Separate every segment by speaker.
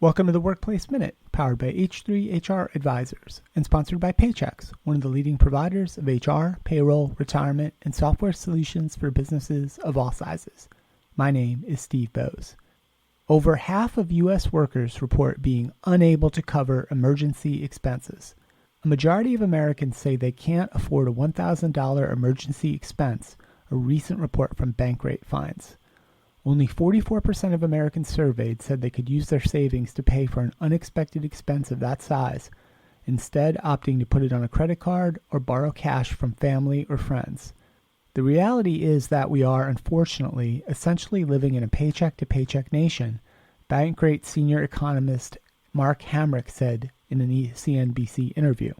Speaker 1: Welcome to the Workplace Minute, powered by H3HR Advisors and sponsored by Paychex, one of the leading providers of HR, payroll, retirement, and software solutions for businesses of all sizes. My name is Steve Boese. Over half of U.S. workers report being unable to cover emergency expenses. A majority of Americans say they can't afford a $1,000 emergency expense, a recent report from Bankrate finds. Only 44% of Americans surveyed said they could use their savings to pay for an unexpected expense of that size, instead opting to put it on a credit card or borrow cash from family or friends. The reality is that we are, unfortunately, essentially living in a paycheck-to-paycheck nation, Bankrate senior economist Mark Hamrick said in a CNBC interview.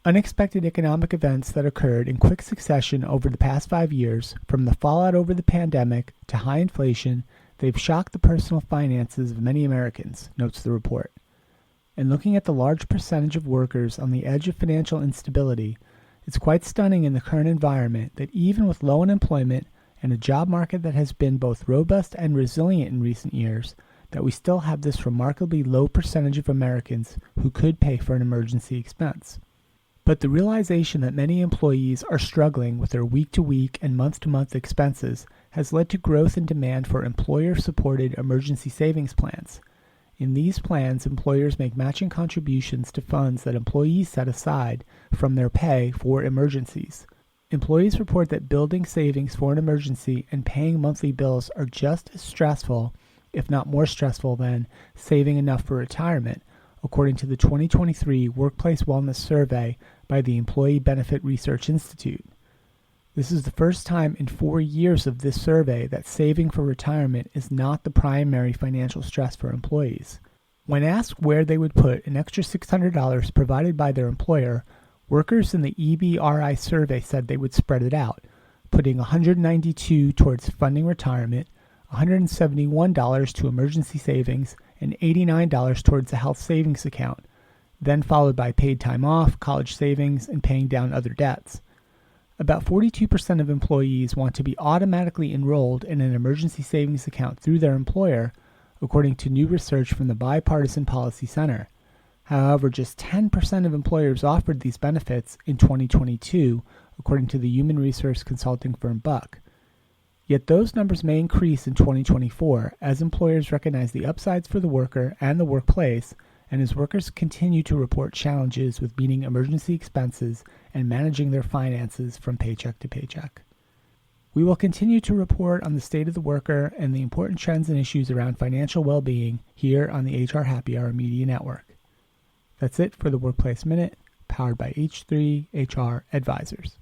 Speaker 1: Unexpected economic events that occurred in quick succession over the past 5 years, from the fallout over the pandemic to high inflation, they've shocked the personal finances of many Americans, notes the report. And looking at the large percentage of workers on the edge of financial instability, it's quite stunning in the current environment that even with low unemployment and a job market that has been both robust and resilient in recent years, that we still have this remarkably low percentage of Americans who could pay for an emergency expense. But the realization that many employees are struggling with their week-to-week and month-to-month expenses has led to growth in demand for employer-supported emergency savings plans. In these plans, employers make matching contributions to funds that employees set aside from their pay for emergencies. Employees report that building savings for an emergency and paying monthly bills are just as stressful, if not more stressful, than saving enough for retirement, according to the 2023 Workplace Wellness Survey by the Employee Benefit Research Institute. This is the first time in 4 years of this survey that saving for retirement is not the primary financial stress for employees. When asked where they would put an extra $600 provided by their employer, workers in the EBRI survey said they would spread it out, putting $192 towards funding retirement, $171 to emergency savings, and $89 towards a health savings account, then followed by paid time off, college savings, and paying down other debts. About 42% of employees want to be automatically enrolled in an emergency savings account through their employer, according to new research from the Bipartisan Policy Center. However, just 10% of employers offered these benefits in 2022, according to the human resource consulting firm Buck. Yet those numbers may increase in 2024 as employers recognize the upsides for the worker and the workplace, and as workers continue to report challenges with meeting emergency expenses and managing their finances from paycheck to paycheck. We will continue to report on the state of the worker and the important trends and issues around financial well-being here on the HR Happy Hour Media Network. That's it for the Workplace Minute, powered by H3HR Advisors.